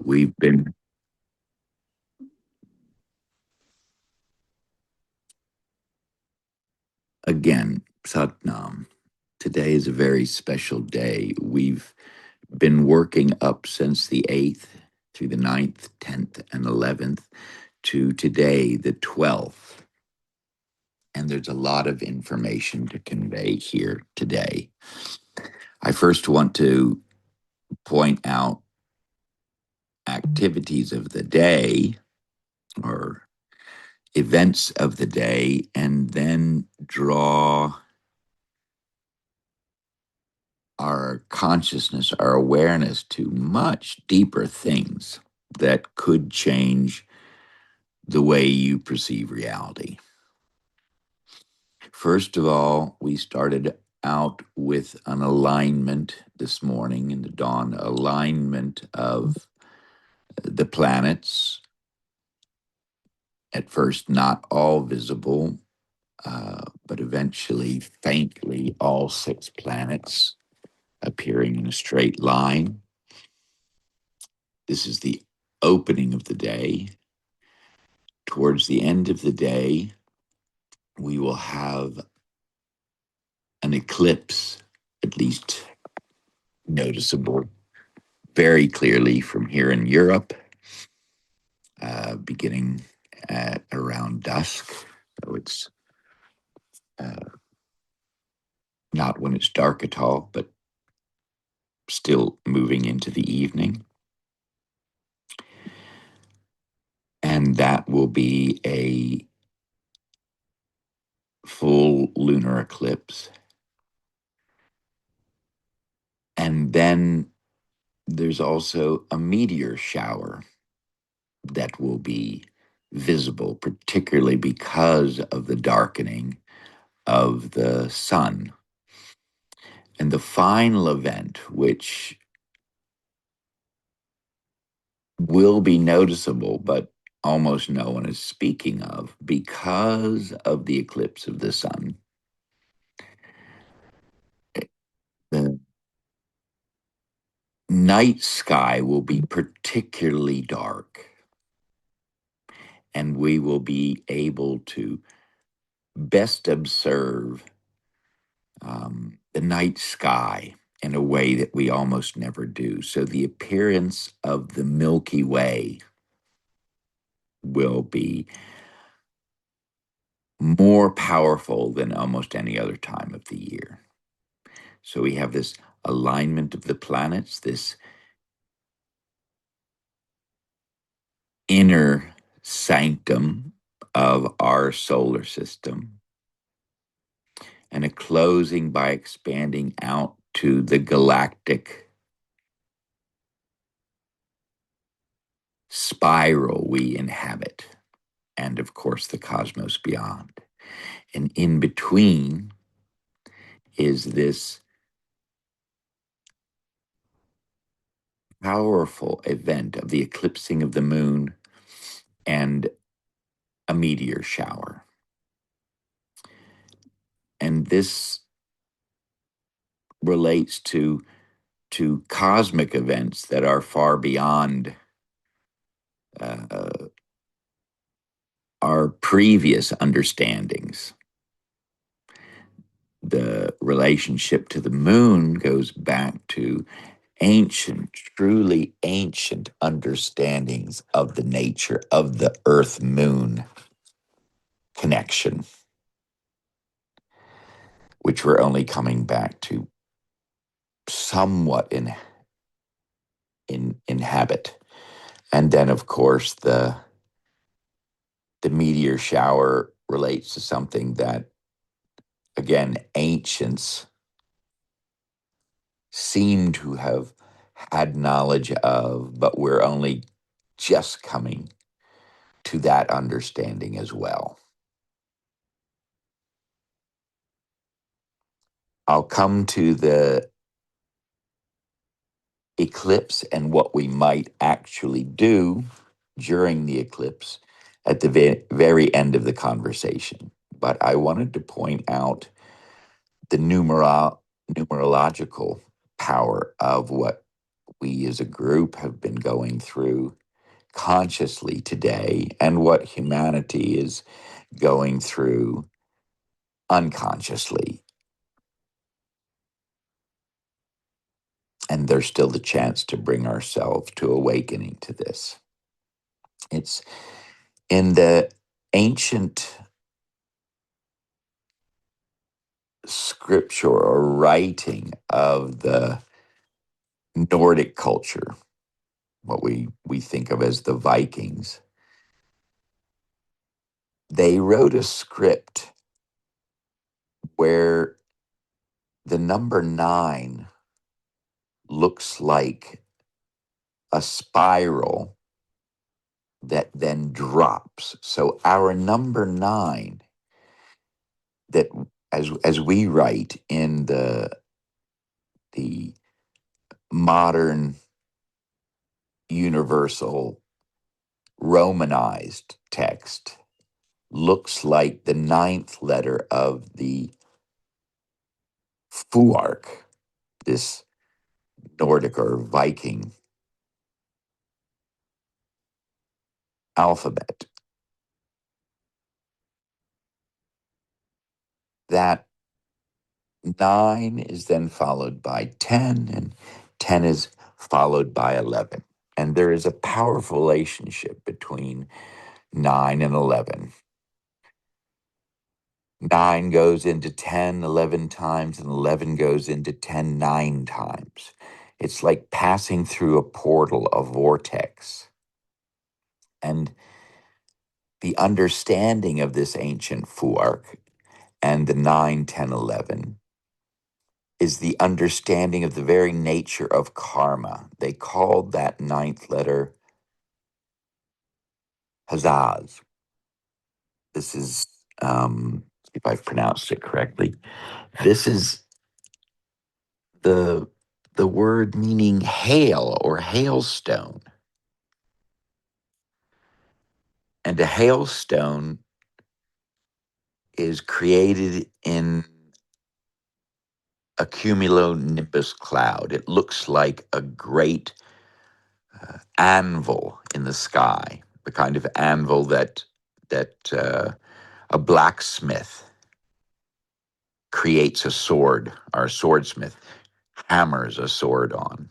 We've been, again, Satnam. Today is a very special day. We've been working up since the 8th through the 9th, 10th, and 11th to today, the 12th. And there's a lot of information to convey here today. I first want to point out activities of the day or events of the day, and then draw our consciousness, our awareness to much deeper things that could change the way you perceive reality. First of all, we started out with an alignment this morning in the dawn, alignment of the planets. At first, not all visible, but eventually, faintly, all 6 planets appearing in a straight line. This is the opening of the day. Towards the end of the day, we will have an eclipse, at least noticeable very clearly from here in Europe, beginning at around dusk. So it's not when it's dark at all, but still moving into the evening. And that will be a full lunar eclipse. And then there's also a meteor shower that will be visible, particularly because of the darkening of the sun. And the final event, which will be noticeable, but almost no one is speaking of because of the eclipse of the sun, the night sky will be particularly dark, and we will be able to best observe the night sky in a way that we almost never do. So the appearance of the Milky Way will be more powerful than almost any other time of the year. So we have this alignment of the planets, this inner sanctum of our solar system, and a closing by expanding out to the galactic spiral we inhabit, and of course the cosmos beyond. And in between is this powerful event of the eclipsing of the moon and a meteor shower. And this relates to cosmic events that are far beyond our previous understandings. The relationship to the moon goes back to ancient, truly ancient understandings of the nature of the Earth-Moon connection, which we're only coming back to somewhat inhabit. And then, of course, the meteor shower relates to something that, again, ancients seem to have had knowledge of, but we're only just coming to that understanding as well. I'll come to the eclipse and what we might actually do during the eclipse at the very end of the conversation. But I wanted to point out the numerological power of what we as a group have been going through consciously today, and what humanity is going through unconsciously. And there's still the chance to bring ourselves to awakening to this. It's in the ancient scripture or writing of the Nordic culture, what we think of as the Vikings. They wrote a script where the number 9 looks like a spiral that then drops. So our number 9, that as we write in the modern universal Romanized text, looks like the 9th letter of the Fuark, this Nordic or Viking alphabet. That 9 is then followed by 10, and 10 is followed by 11. And there is a powerful relationship between 9 and 11. 9 goes into 10 11 times, and 11 goes into 10 9 times. It's like passing through a portal, a vortex. And the understanding of this ancient Fuark and the 9 10 11 is the understanding of the very nature of karma. They called that 9th letter Hazaz. This is, if I've pronounced it correctly, this is the word meaning hail or hailstone. And a hailstone is created in a cumulonimbus cloud. It looks like a great anvil in the sky, the kind of anvil that a blacksmith creates a sword, or a swordsmith hammers a sword on.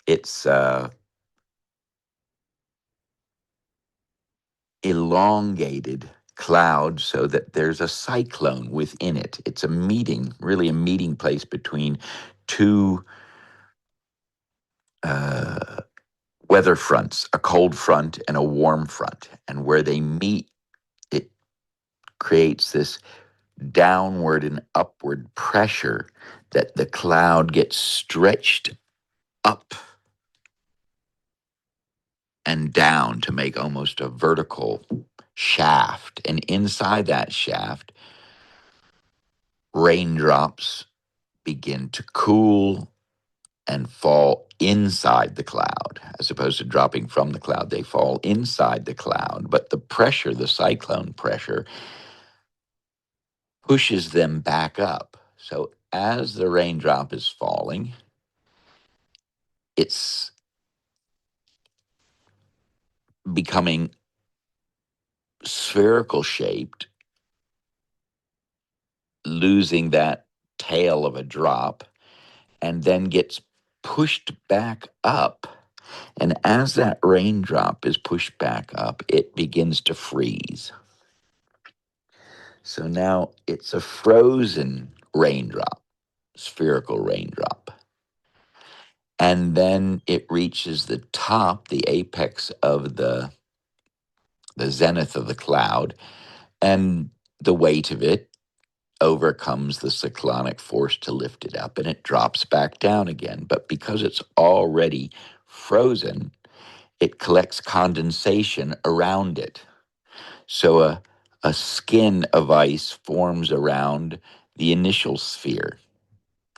It's elongated cloud so that there's a cyclone within it. It's a meeting, really a meeting place between two weather fronts, a cold front and a warm front. And where they meet, it creates this downward and upward pressure that the cloud gets stretched up and down to make almost a vertical shaft. And inside that shaft, raindrops begin to cool and fall inside the cloud. As opposed to dropping from the cloud, they fall inside the cloud. But the pressure, the cyclone pressure, pushes them back up. So as the raindrop is falling, it's becoming spherical shaped, losing that tail of a drop, and then gets pushed back up. And as that raindrop is pushed back up, it begins to freeze. So now it's a frozen raindrop, spherical raindrop. And then it reaches the top, the apex of the zenith of the cloud, and the weight of it overcomes the cyclonic force to lift it up, and it drops back down again. But because it's already frozen, it collects condensation around it. So a skin of ice forms around the initial sphere,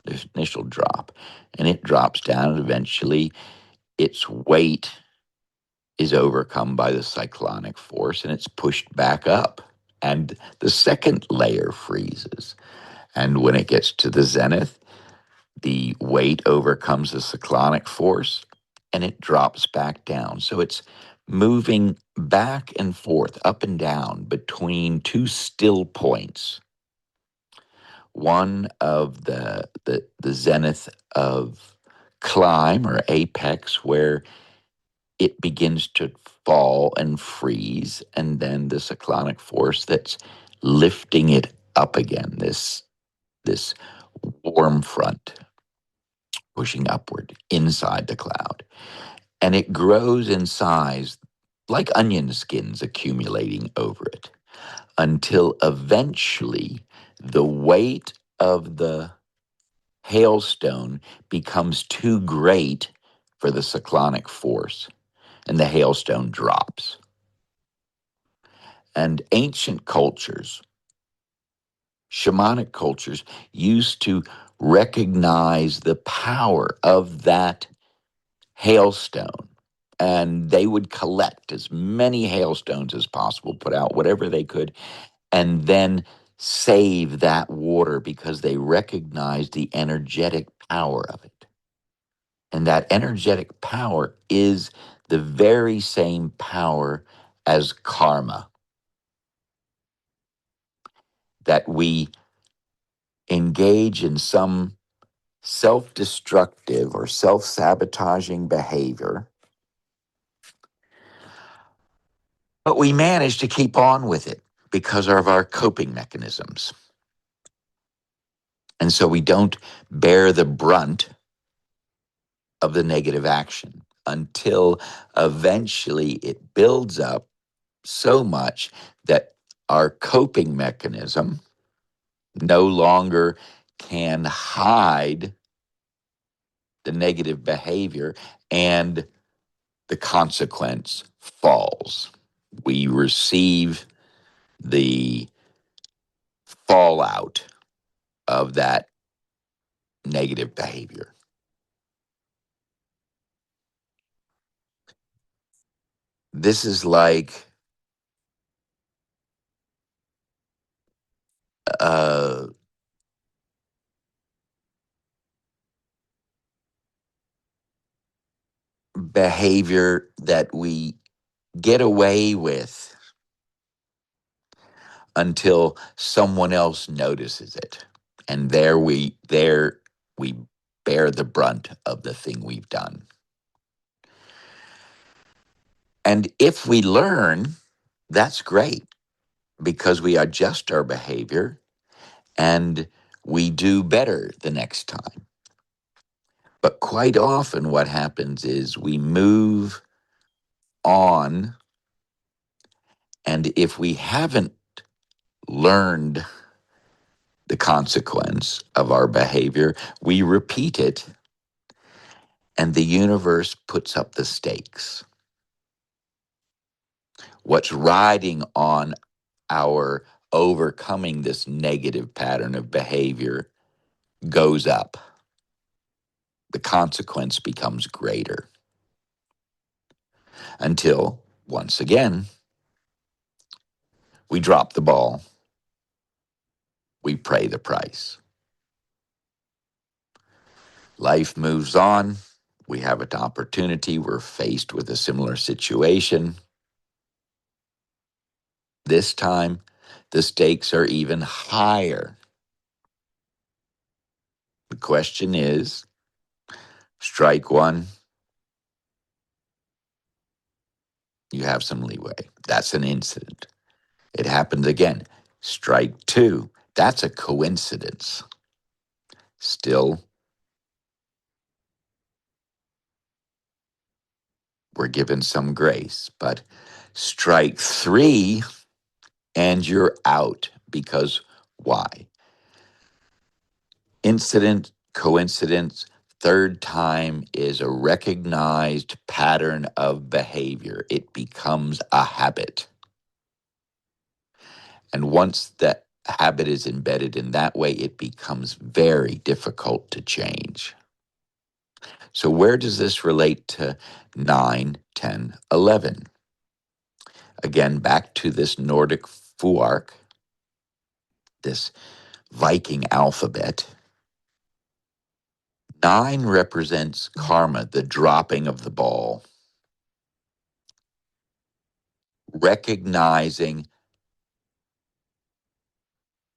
the initial drop, and it drops down, and eventually its weight is overcome by the cyclonic force, and it's pushed back up. And the second layer freezes. And when it gets to the zenith, The weight overcomes the cyclonic force and it drops back down. So it's moving back and forth, up and down between two still points. One of the zenith of climb or apex, where it begins to fall and freeze, and then the cyclonic force that's lifting it up again, this warm front pushing upward inside the cloud. And it grows in size like onion skins accumulating over it until eventually the weight of the hailstone becomes too great for the cyclonic force, and the hailstone drops. And ancient cultures, shamanic cultures, used to recognize the power of that hailstone. And they would collect as many hailstones as possible, put out whatever they could, and then save that water because they recognized the energetic power of it. And that energetic power is the very same power as karma, that we engage in some self-destructive or self-sabotaging behavior, but we manage to keep on with it because of our coping mechanisms. And so we don't bear the brunt of the negative action until eventually it builds up so much that our coping mechanism no longer can hide the negative behavior, and the consequence falls. We receive the fallout of that negative behavior. This is like a behavior that we get away with until someone else notices it. And there we bear the brunt of the thing we've done. And if we learn, that's great because we adjust our behavior and we do better the next time. But quite often what happens is we move on, and if we haven't learned the consequence of our behavior, we repeat it, and the universe puts up the stakes. What's riding on our overcoming this negative pattern of behavior goes up. The consequence becomes greater until, once again, we drop the ball. We pay the price. Life moves on. We have an opportunity. We're faced with a similar situation. This time, the stakes are even higher. The question is, strike one, you have some leeway. That's an incident. It happens again. Strike two, that's a coincidence. Still, we're given some grace. But strike three, and you're out. Because why? Incident, coincidence, third time is a recognized pattern of behavior. It becomes a habit. And once that habit is embedded in that way, it becomes very difficult to change. So where does this relate to 9, 10, 11? Again, back to this Nordic Fuark, this Viking alphabet. 9 represents karma, the dropping of the ball, recognizing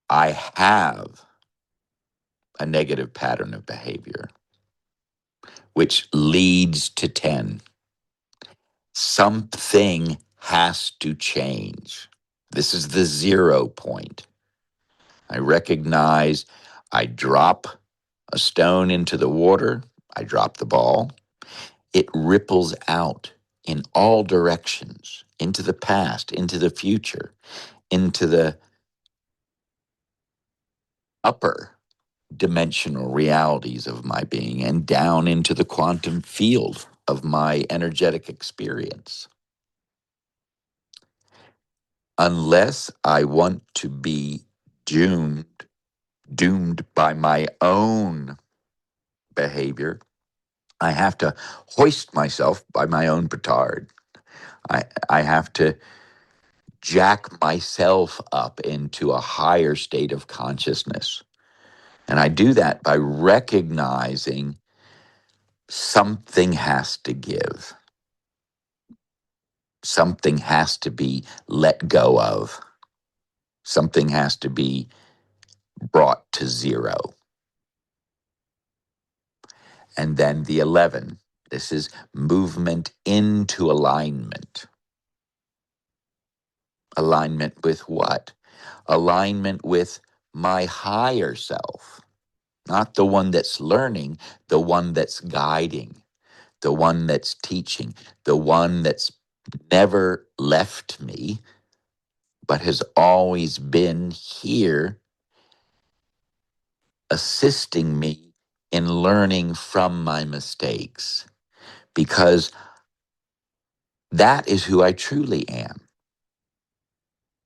I have a negative pattern of behavior, which leads to 10. Something has to change. This is the 0 point. I recognize I drop a stone into the water, I drop the ball, it ripples out in all directions, into the past, into the future, into the upper dimensional realities of my being, and down into the quantum field of my energetic experience. Unless I want to be doomed, doomed by my own behavior, I have to hoist myself by my own petard. I have to jack myself up into a higher state of consciousness. And I do that by recognizing something has to give. Something has to be let go of. Something has to be brought to 0. And then the 11. This is movement into alignment. Alignment with what? Alignment with my higher self. Not the one that's learning, the one that's guiding, the one that's teaching, the one that's never left me, but has always been here assisting me in learning from my mistakes, because that is who I truly am.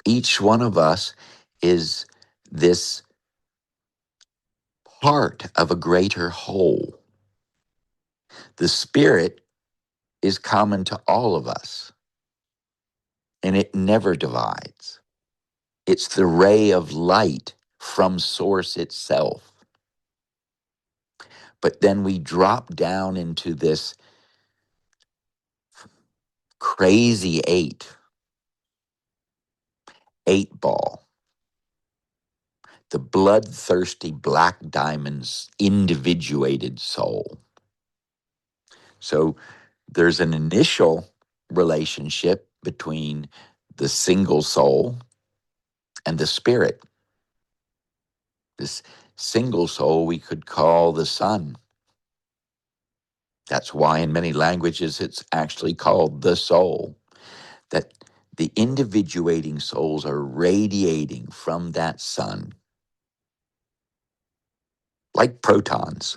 Each one of us is this part of a greater whole. The spirit is common to all of us, and it never divides. It's the ray of light from source itself. But then we drop down into this crazy 8 ball, the bloodthirsty black diamond's individuated soul. So there's an initial relationship between the single soul and the spirit. This single soul we could call the sun. That's why in many languages it's actually called the soul. That the individuating souls are radiating from that sun like protons,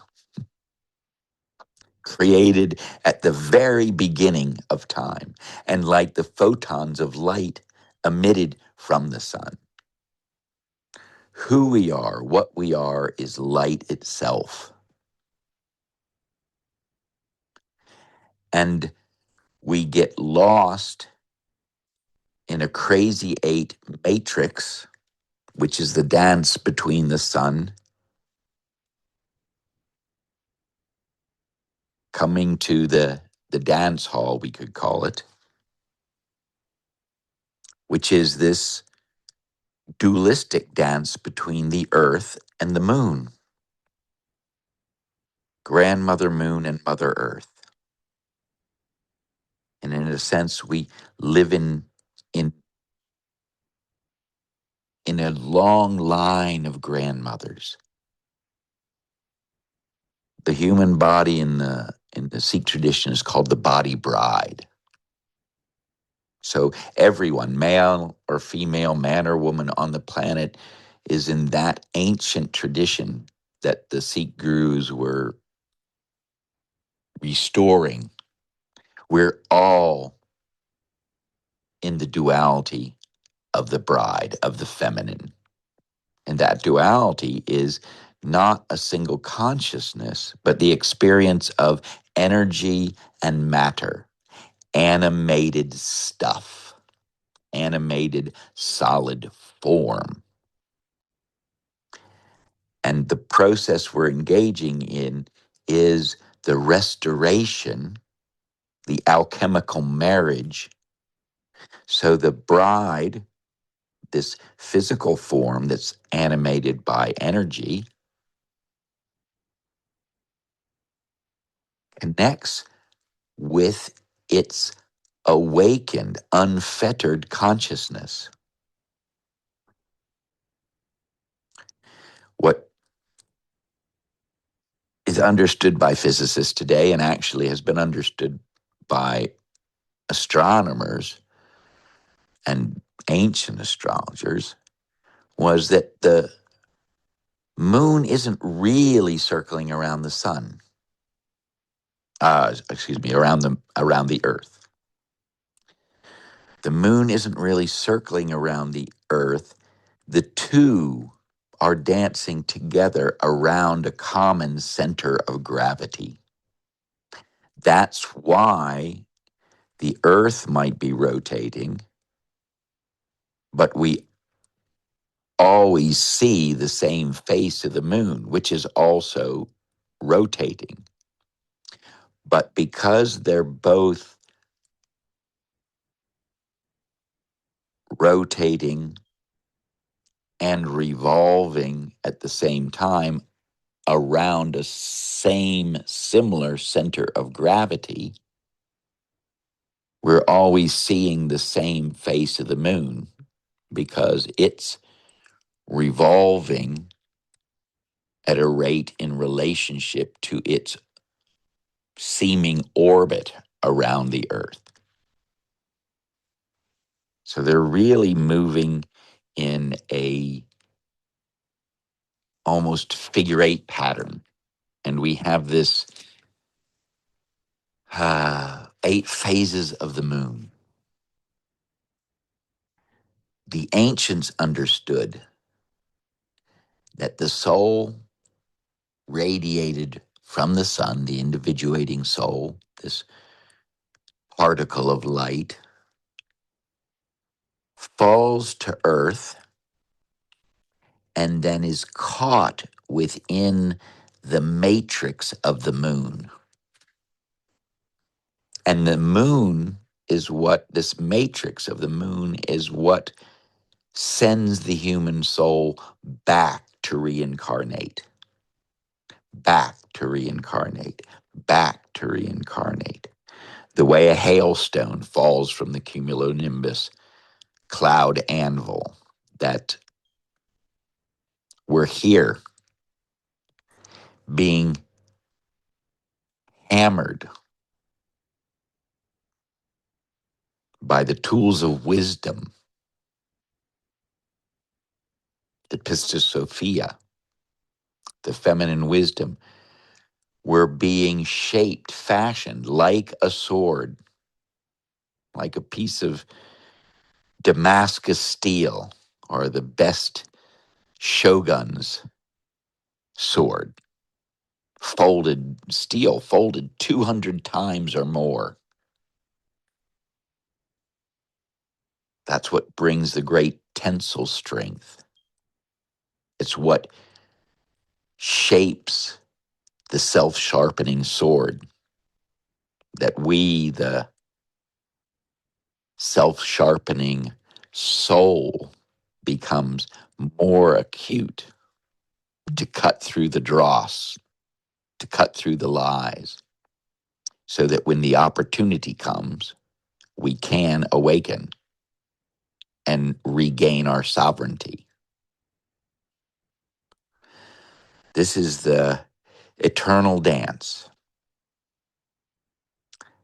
created at the very beginning of time, and like the photons of light emitted from the sun. Who we are, what we are, is light itself. And we get lost in a crazy 8 matrix, which is the dance between the sun coming to the dance hall, we could call it, which is this dualistic dance between the earth and the moon, grandmother moon and mother earth. And in a sense, we live in a long line of grandmothers. The human body in the Sikh tradition is called the body bride. So everyone, male or female, man or woman on the planet, is in that ancient tradition that the Sikh gurus were restoring. We're all in the duality of the bride, of the feminine. And that duality is not a single consciousness, but the experience of energy and matter, animated stuff, animated solid form. And the process we're engaging in is the restoration, the alchemical marriage. So the bride, this physical form that's animated by energy, connects with its awakened, unfettered consciousness. What is understood by physicists today, and actually has been understood by astronomers and ancient astrologers, was that the moon isn't really circling around the sun. Around the earth. The moon isn't really circling around the earth. The two are dancing together around a common center of gravity. That's why the earth might be rotating, but we always see the same face of the moon, which is also rotating. But because they're both rotating and revolving at the same time around a similar center of gravity, we're always seeing the same face of the moon because it's revolving at a rate in relationship to its seeming orbit around the earth. So they're really moving in a almost figure eight pattern. And we have this 8 phases of the moon. The ancients understood that the soul radiated from the sun, the individuating soul, this particle of light, falls to earth and then is caught within the matrix of the moon. And the moon is what, this matrix of the moon is what sends the human soul back to reincarnate, back to reincarnate, back to reincarnate. The way a hailstone falls from the cumulonimbus cloud anvil, that we're here being hammered by the tools of wisdom, the Pistis Sophia, the feminine wisdom. We're being shaped, fashioned like a sword, like a piece of Damascus steel or the best shogun's sword, folded steel, folded 200 times or more. That's what brings the great tensile strength. It's what shapes the self-sharpening sword, that we, the self-sharpening soul, becomes more acute to cut through the dross, to cut through the lies, so that when the opportunity comes, we can awaken and regain our sovereignty. This is the eternal dance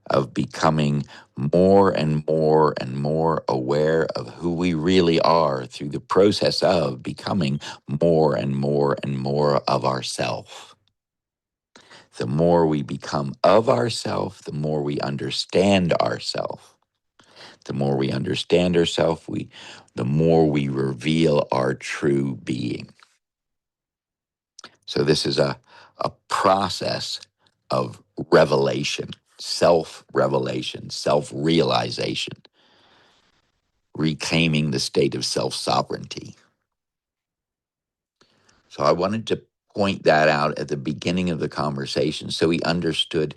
of becoming more and more and more aware of who we really are through the process of becoming more and more and more of ourself. The more we become of ourself, the more we understand ourself. The more we understand ourself, the more we reveal our true being. So this is a process of revelation, self-revelation, self-realization, reclaiming the state of self-sovereignty. So I wanted to point that out at the beginning of the conversation so we understood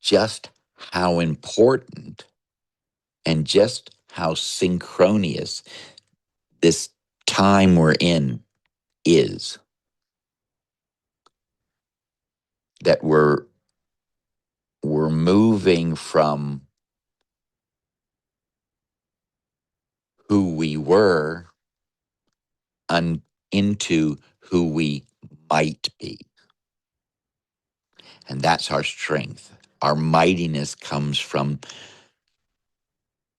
just how important and just how synchronous this time we're in is. That we're moving from who we were into who we might be. And that's our strength. Our mightiness comes from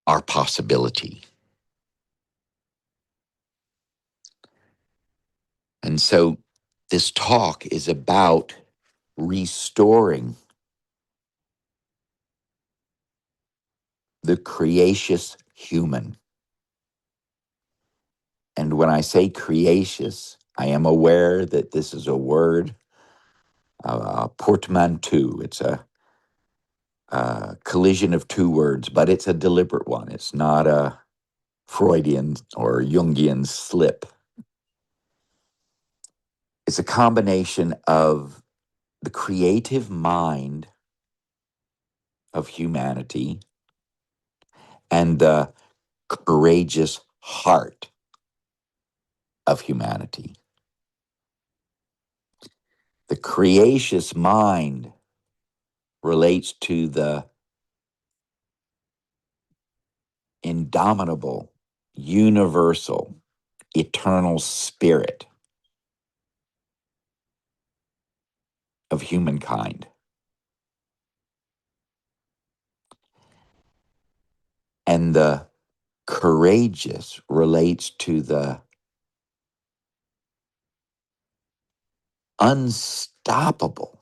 our possibility. And so this talk is about restoring the creacious human. And when I say creacious, I am aware that this is a word, a portmanteau. It's a collision of two words, but it's a deliberate one. It's not a Freudian or Jungian slip. It's a combination of the creative mind of humanity and the courageous heart of humanity. The creacious mind relates to the indomitable, universal, eternal spirit of humankind. And the courageous relates to the unstoppable,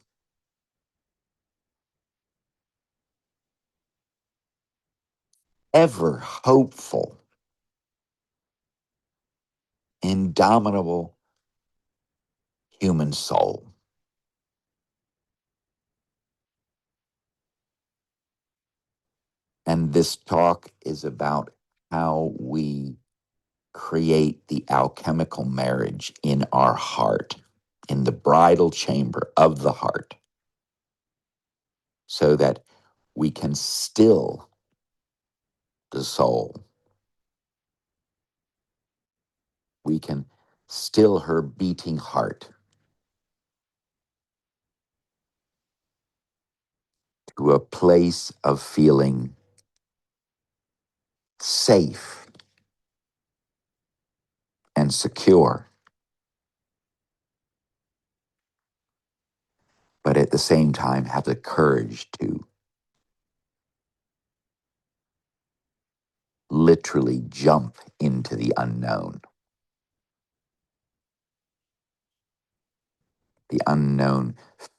ever hopeful, indomitable human soul. And this talk is about how we create the alchemical marriage in our heart, in the bridal chamber of the heart, so that we can still the soul. We can still her beating heart to a place of feeling safe and secure, but at the same time have the courage to literally jump into the unknown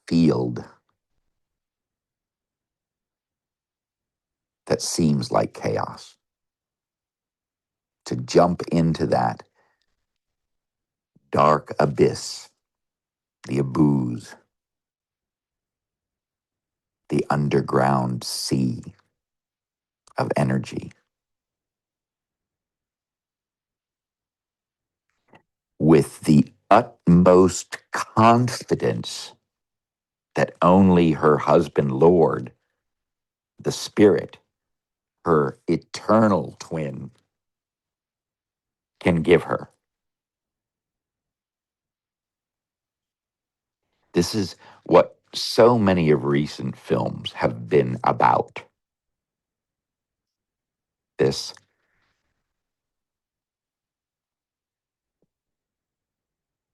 field that seems like chaos, to jump into that dark abyss, the abuse, the underground sea of energy, with the utmost confidence that only her husband, Lord, the Spirit, her eternal twin, can give her. This is what so many of recent films have been about. This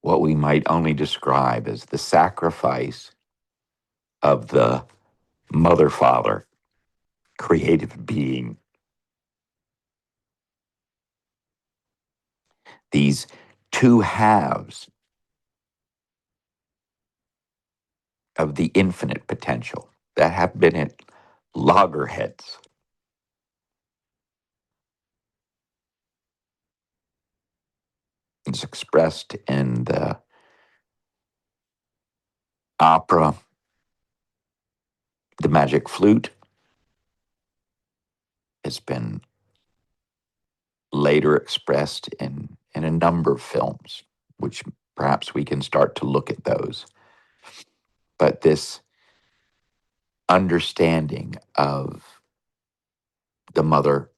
what we might only describe as the sacrifice of the mother, father, creative being. These two halves of the infinite potential that have been at loggerheads. It's expressed in the opera, The Magic Flute. It's been later expressed in a number of films, which Perhaps we can start to look at those. But this understanding of the mother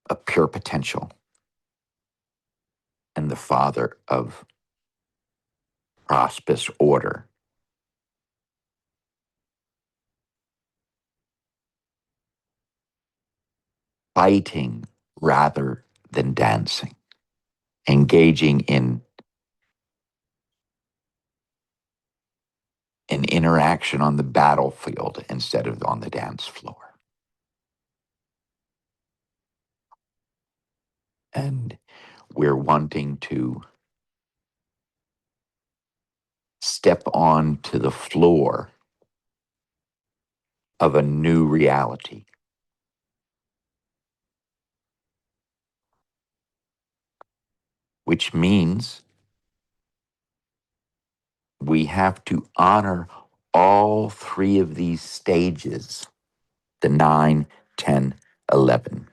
of pure potential and the father of auspicious order, fighting rather than dancing, engaging in an interaction on the battlefield instead of on the dance floor. And we're wanting to step on to the floor of a new reality, which means we have to honor all three of these stages, the 9, 10, 11.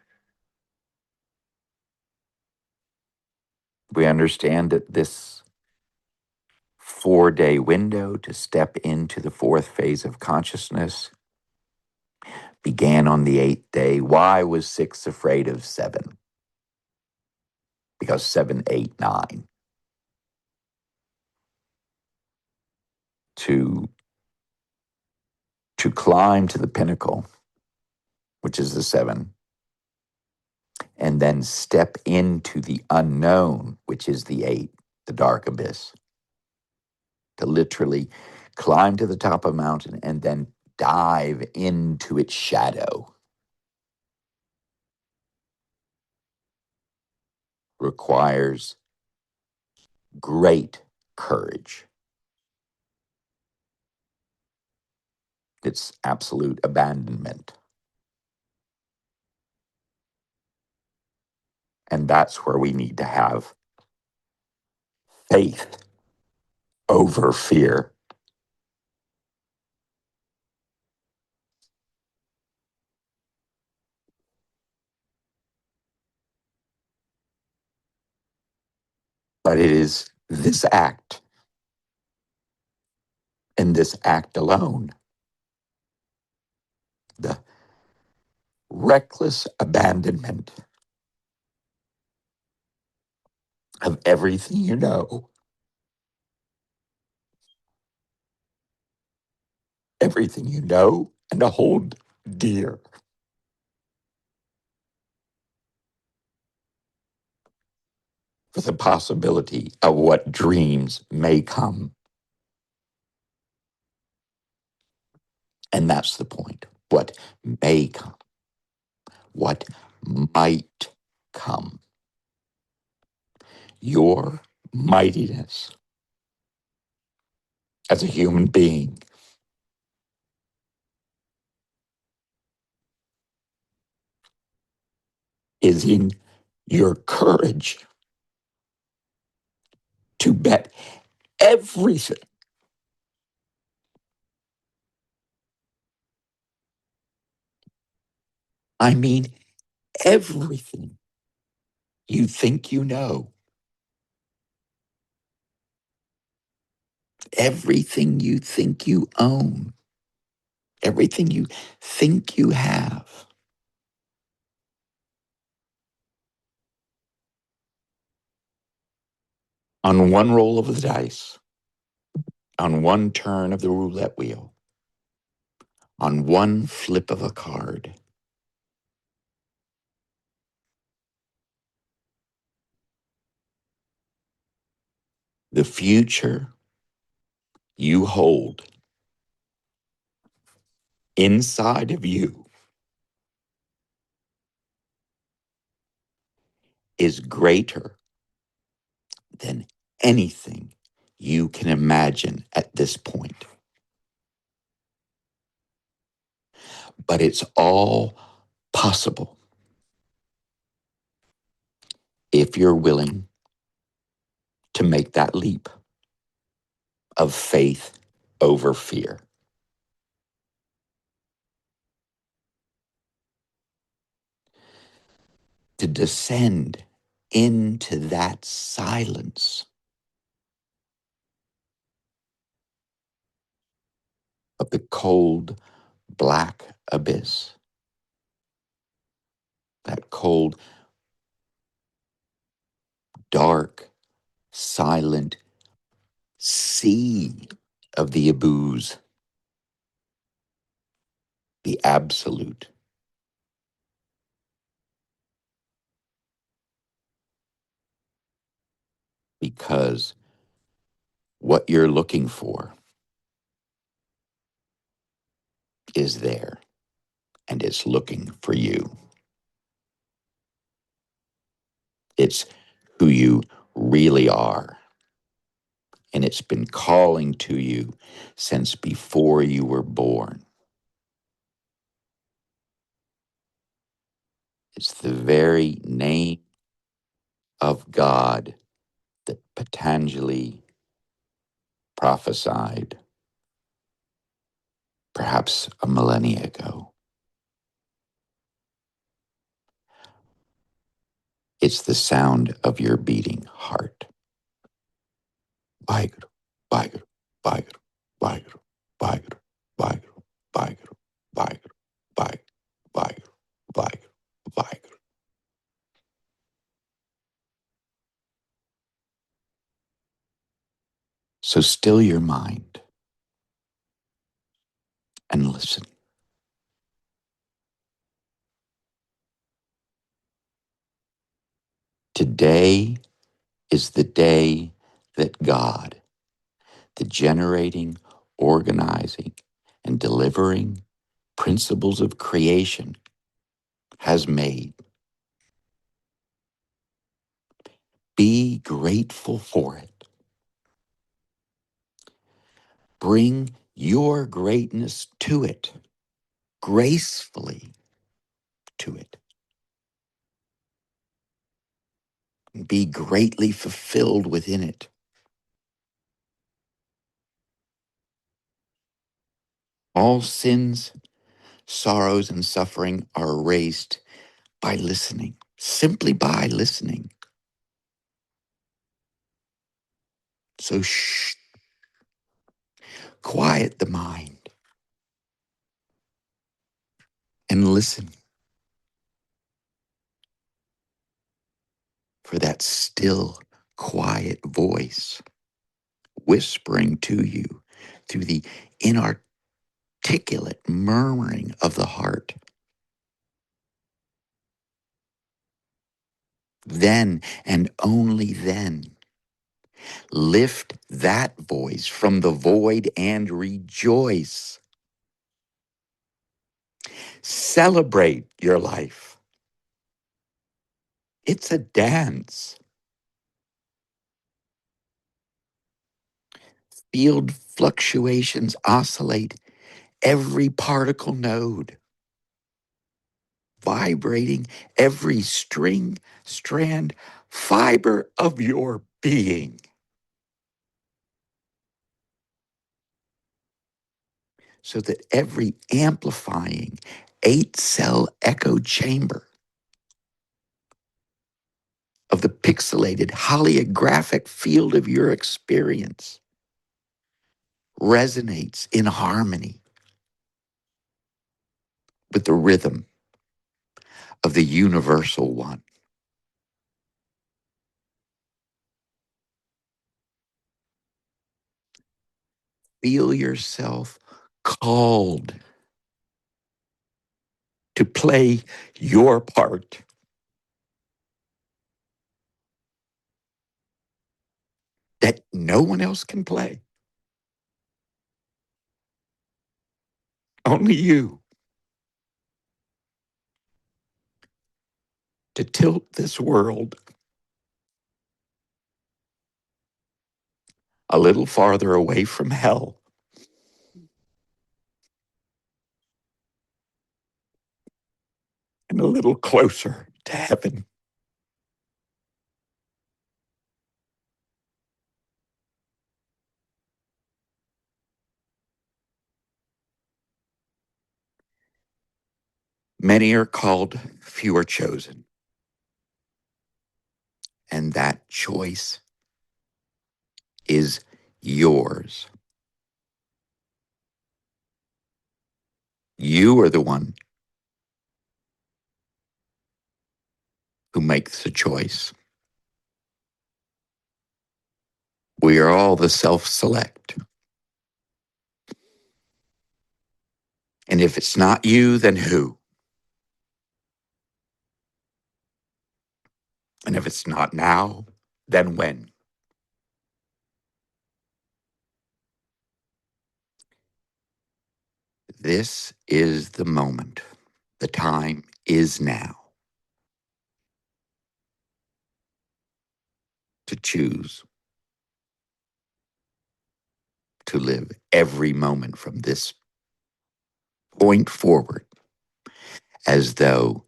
We understand that this 4-day window to step into the fourth phase of consciousness began on the 8th day. Why was 6 afraid of 7? Because 7, 8, 9. To climb to the pinnacle, which is the 7, and then step into the unknown, which is the 8, the dark abyss. To literally climb to the top of a mountain and then dive into its shadow requires great courage. It's absolute abandonment. And that's where we need to have faith over fear. But it is this act, and this act alone, the reckless abandonment of everything you know, and to hold dear, for the possibility of what dreams may come. And that's the point. What may come, what might come. Your mightiness as a human being is in your courage to bet everything. I mean, everything you think you know, everything you think you own, everything you think you have. On one roll of the dice, on one turn of the roulette wheel, on one flip of a card. The future you hold inside of you is greater than anything you can imagine at this point. But it's all possible if you're willing to make that leap of faith over fear. To descend into that silence of the cold, black abyss, that cold, dark, silent sea of the abuse, the absolute. Because what you're looking for is there and it's looking for you. It's who you really are. And it's been calling to you since before you were born. It's the very name of God that Patanjali prophesied perhaps a millennia ago. It's the sound of your beating heart. Vaheguru, Vaheguru, Vaheguru, Vaheguru, Vaheguru, Vaheguru, Vaheguru, Vaheguru, Vaheguru, Vaheguru, Vaheguru, Vaheguru. So still your mind and listen. Today is the day that God, the generating, organizing, and delivering principles of creation, has made. Be grateful for it. Bring your greatness to it, gracefully to it. Be greatly fulfilled within it. All sins, sorrows, and suffering are erased by listening, simply by listening. So shh, quiet the mind and listen for that still, quiet voice whispering to you through the inarticulate murmuring of the heart. Then and only then, lift that voice from the void and rejoice. Celebrate your life. It's a dance. Field fluctuations oscillate every particle node, vibrating every string, strand, fiber of your being. So that every amplifying 8-cell echo chamber of the pixelated holographic field of your experience resonates in harmony with the rhythm of the universal one. Feel yourself called to play your part. That no one else can play. Only you. To tilt this world a little farther away from hell and a little closer to heaven. Many are called, few are chosen. And that choice is yours. You are the one who makes the choice. We are all the self-select. And if it's not you, then who? And if it's not now, then when? This is the moment. The time is now to choose to live every moment from this point forward as though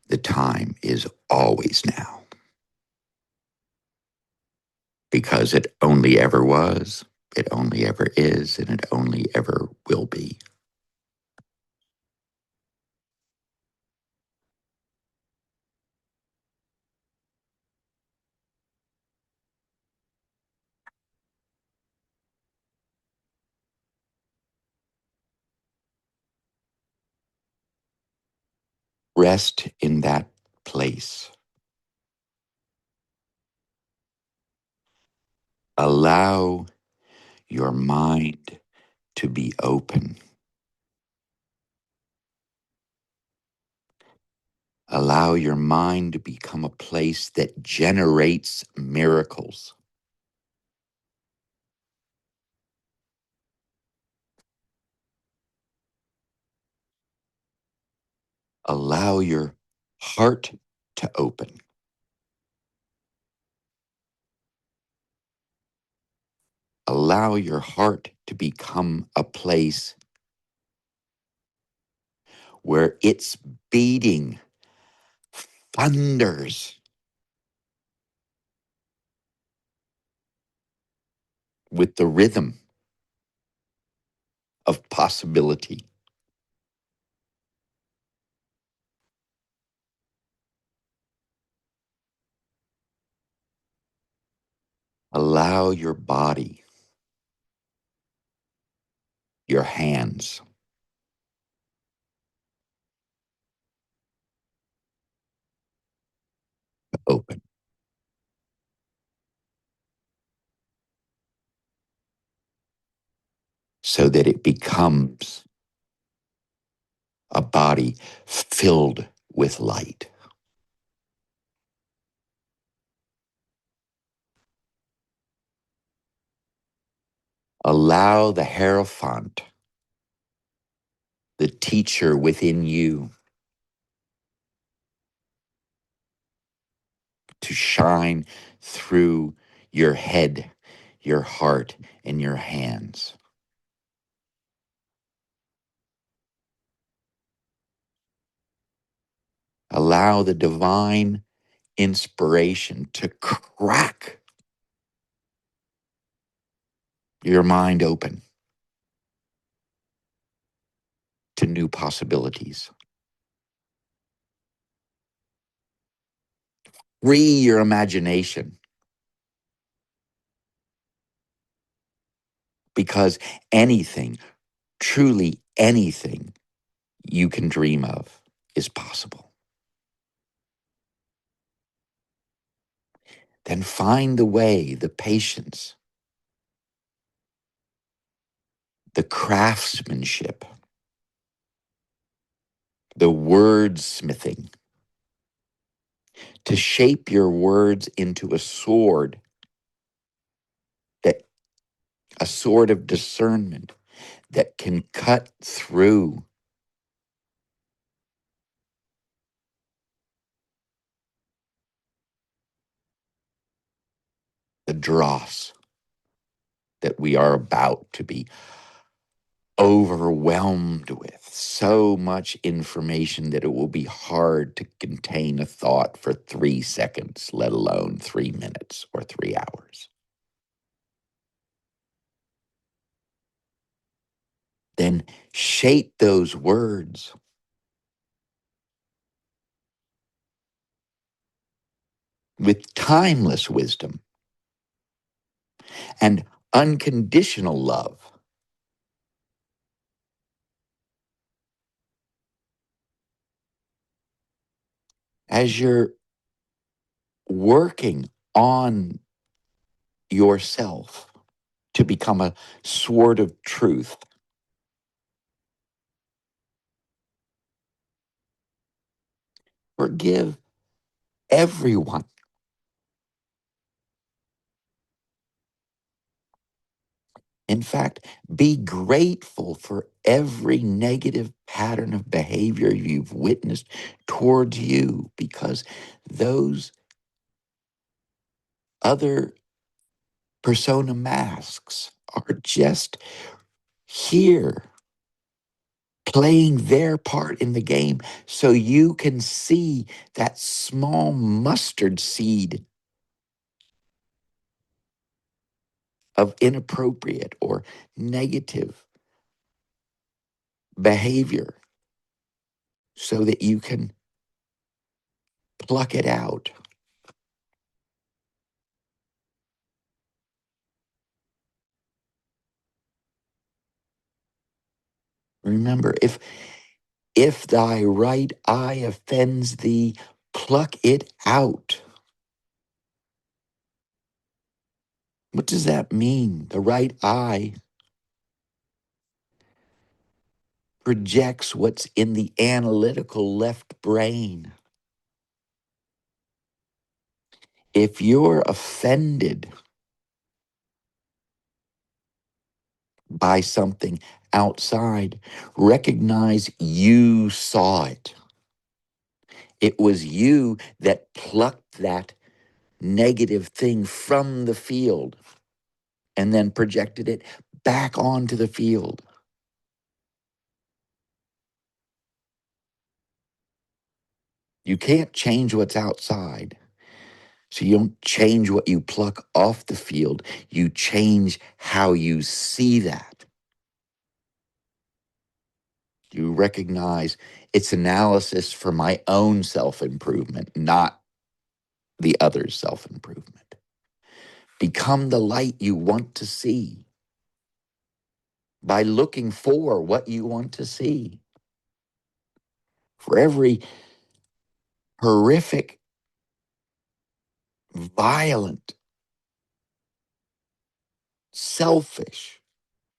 the time is always now. Because it only ever was, it only ever is, and it only ever will be. Rest in that place. Allow your mind to be open. Allow your mind to become a place that generates miracles. Allow your heart to open. Allow your heart to become a place where its beating thunders with the rhythm of possibility. Allow your body, your hands, to open so that it becomes a body filled with light. Allow the Hierophant, the teacher within you, to shine through your head, your heart, and your hands. Allow the divine inspiration to crack your mind open to new possibilities. Free your imagination, because anything, truly anything you can dream of is possible. Then find the way, the patience, the craftsmanship, the wordsmithing, to shape your words into that a sword of discernment that can cut through the dross that we are about to be overwhelmed with. So much information that it will be hard to contain a thought for 3 seconds, let alone 3 minutes or 3 hours. Then shape those words with timeless wisdom and unconditional love. As you're working on yourself to become a sword of truth, forgive everyone. In fact, be grateful for every negative pattern of behavior you've witnessed towards you, because those other persona masks are just here playing their part in the game so you can see that small mustard seed of inappropriate or negative behavior so that you can pluck it out. Remember, if thy right eye offends thee, pluck it out. What does that mean? The right eye projects what's in the analytical left brain. If you're offended by something outside, recognize you saw it. It was you that plucked that negative thing from the field and then projected it back onto the field. You can't change what's outside. So you don't change what you pluck off the field. You change how you see that. You recognize it's analysis for my own self-improvement, not the other's self-improvement. Become the light you want to see by looking for what you want to see. For every horrific, violent, selfish,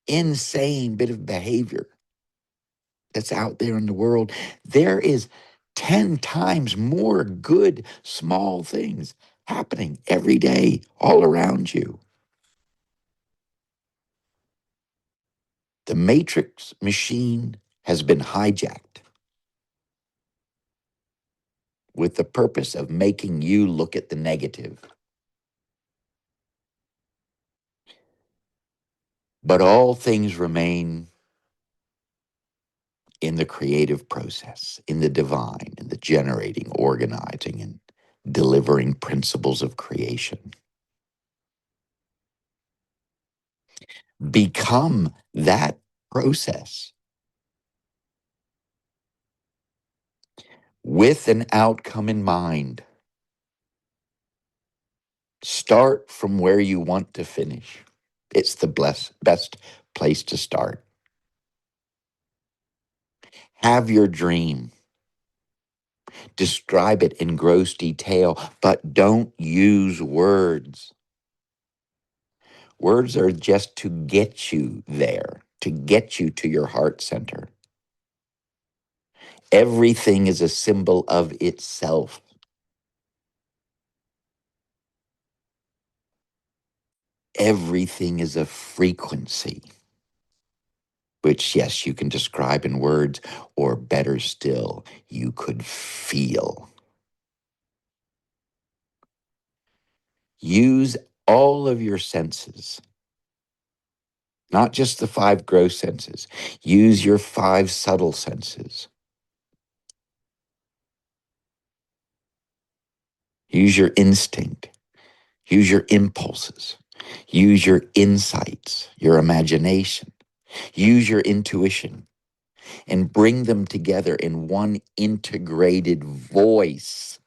insane bit of behavior that's out there in the world, there is 10 times more good small things happening every day all around you. The matrix machine has been hijacked with the purpose of making you look at the negative. But all things remain in the creative process, in the divine, in the generating, organizing, and delivering principles of creation. Become that process with an outcome in mind. Start from where you want to finish. It's the best place to start. Have your dream. Describe it in gross detail, but don't use words. Words are just to get you there, to get you to your heart center. Everything is a symbol of itself. Everything is a frequency, which, yes, you can describe in words, or better still, you could feel. Use all of your senses, not just the 5 gross senses. Use your 5 subtle senses. Use your instinct. Use your impulses. Use your insights, your imagination. Use your intuition, and bring them together in one integrated voice.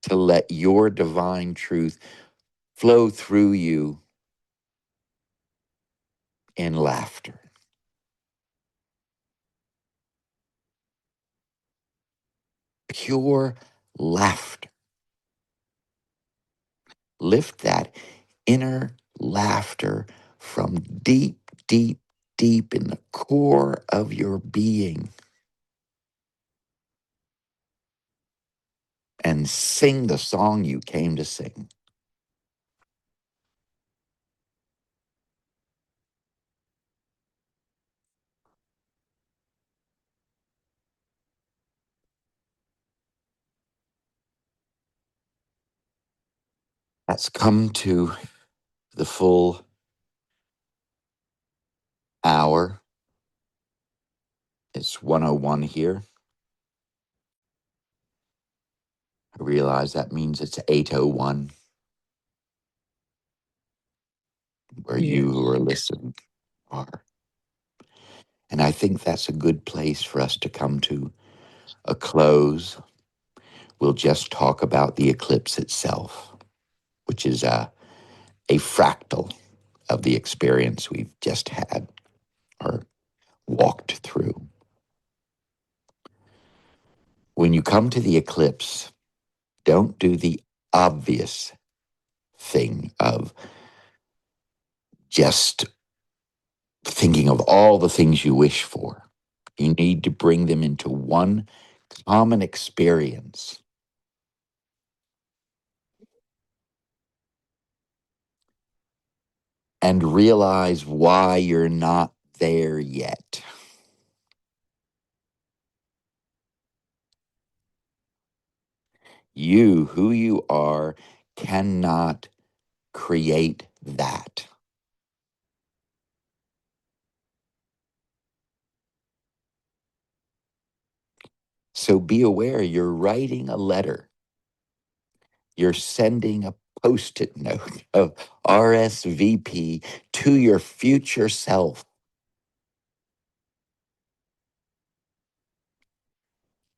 to let your divine truth flow through you in laughter. Pure laughter. Lift that inner laughter from deep, deep, deep in the core of your being and sing the song you came to sing. That's come to the full hour. It's 101 here. I realize that means it's 801 where you who are listening are. And I think that's a good place for us to come to a close. We'll just talk about the eclipse itself, which is a fractal of the experience we've just had or walked through. When you come to the eclipse, don't do the obvious thing of just thinking of all the things you wish for. You need to bring them into one common experience. And realize why you're not there yet. You, who you are, cannot create that. So be aware you're writing a letter. You're sending a post-it note of RSVP to your future self,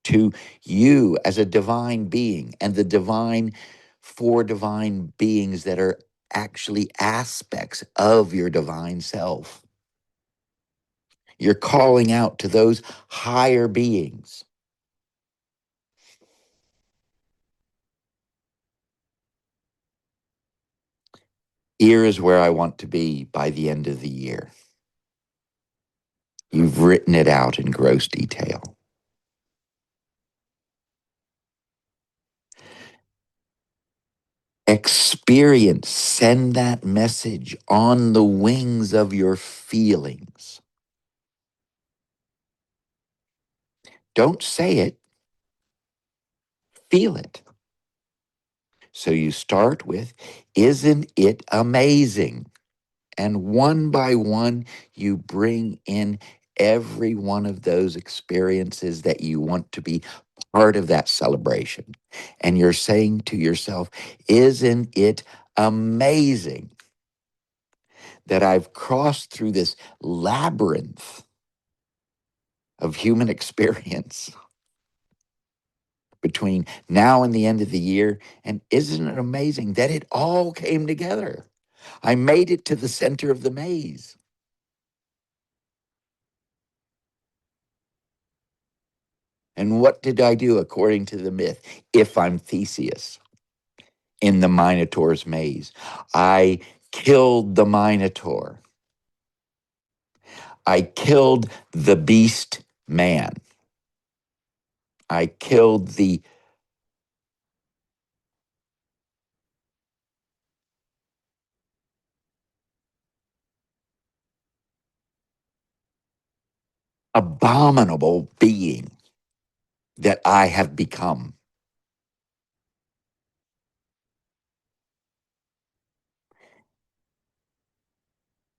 to you as a divine being, and the divine four divine beings that are actually aspects of your divine self. You're calling out to those higher beings. Here is where I want to be by the end of the year. You've written it out in gross detail. Experience, send that message on the wings of your feelings. Don't say it, feel it. So you start with, isn't it amazing? And one by one, you bring in every one of those experiences that you want to be part of that celebration. And you're saying to yourself, isn't it amazing that I've crossed through this labyrinth of human experience between now and the end of the year? And isn't it amazing that it all came together? I made it to the center of the maze. And what did I do according to the myth? If I'm Theseus in the Minotaur's maze, I killed the Minotaur. I killed the beast man. I killed the abominable being that I have become.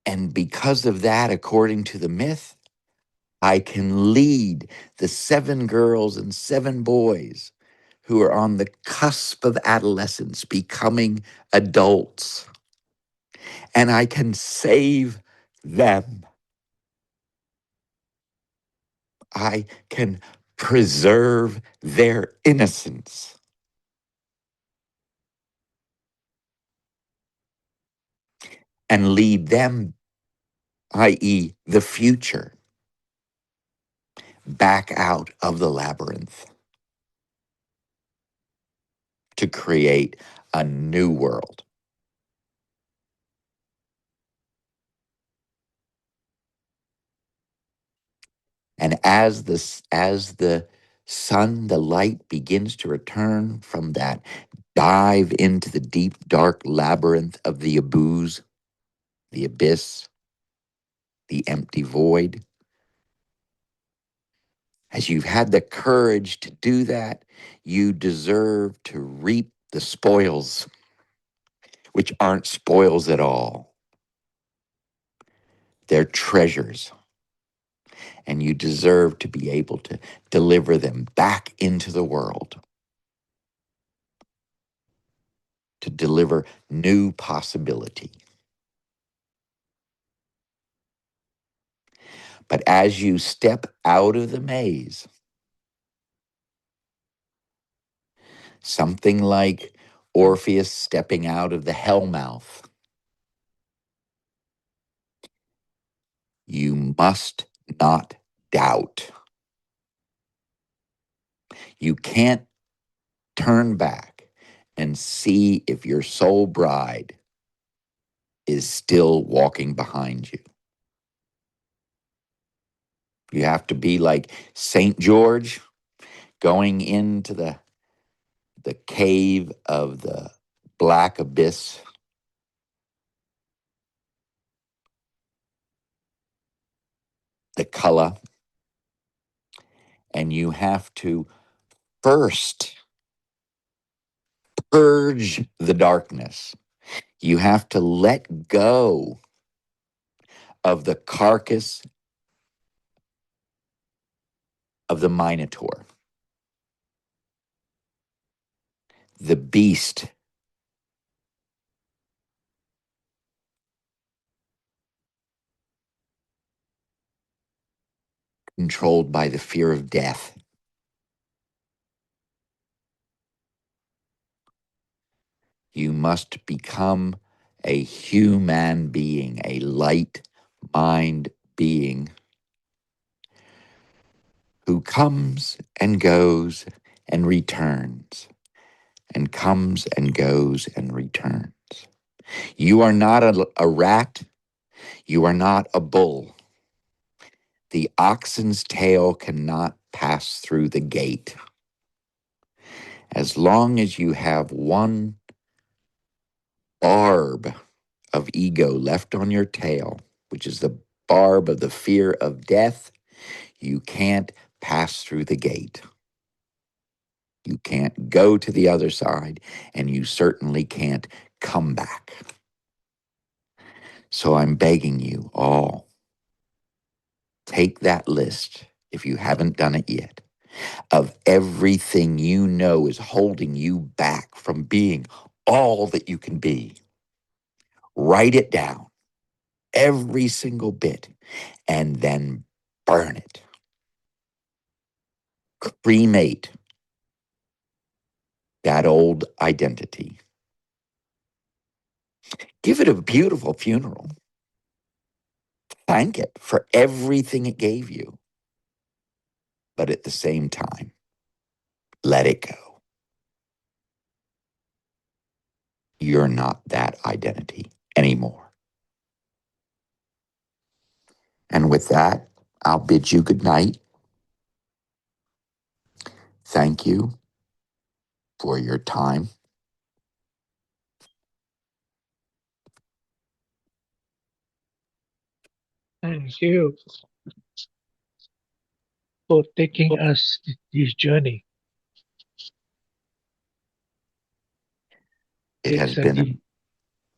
And because of that, according to the myth, I can lead the 7 girls and 7 boys who are on the cusp of adolescence becoming adults. And I can save them. I can preserve their innocence. and lead them, i.e., the future, back out of the labyrinth to create a new world. And as the sun, the light begins to return from that dive into the deep, dark labyrinth of the abyss, the empty void, as you've had the courage to do that, you deserve to reap the spoils, which aren't spoils at all. They're treasures, and you deserve to be able to deliver them back into the world, to deliver new possibility. But as you step out of the maze, something like Orpheus stepping out of the hell mouth, you must not doubt. You can't turn back and see if your soul bride is still walking behind you. You have to be like St. George going into the cave of the black abyss, the Cullah, and you have to first purge the darkness. You have to let go of the carcass of the Minotaur, the beast controlled by the fear of death. You must become a human being, a light mind being who comes and goes and returns, and comes and goes and returns. You are not a rat. You are not a bull. The oxen's tail cannot pass through the gate. As long as you have one barb of ego left on your tail, which is the barb of the fear of death, you can't pass through the gate. You can't go to the other side, and you certainly can't come back. So I'm begging you all, take that list, if you haven't done it yet, of everything you know is holding you back from being all that you can be. Write it down, every single bit, and then burn it. Cremate that old identity. Give it a beautiful funeral. Thank it for everything it gave you. But at the same time, let it go. You're not that identity anymore. And with that, I'll bid you good night. Thank you for your time. Thank you for taking us this journey. It has It's a been div-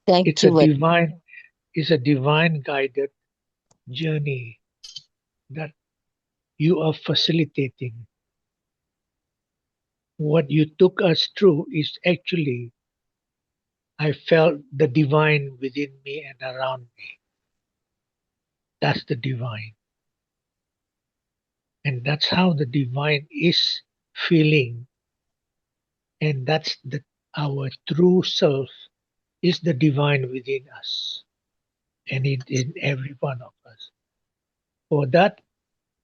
Thank it's a you. divine it's a divine guided journey that you are facilitating. What you took us through is actually I felt the divine within me and around me. That's the divine. And that's how the divine is feeling. And that's our true self is the divine within us. and in every one of us. For that,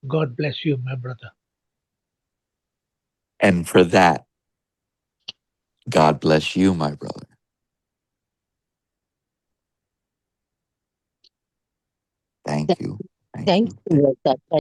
God bless you, my brother. And for that, God bless you, my brother. Thank you. Thank Thank you. you.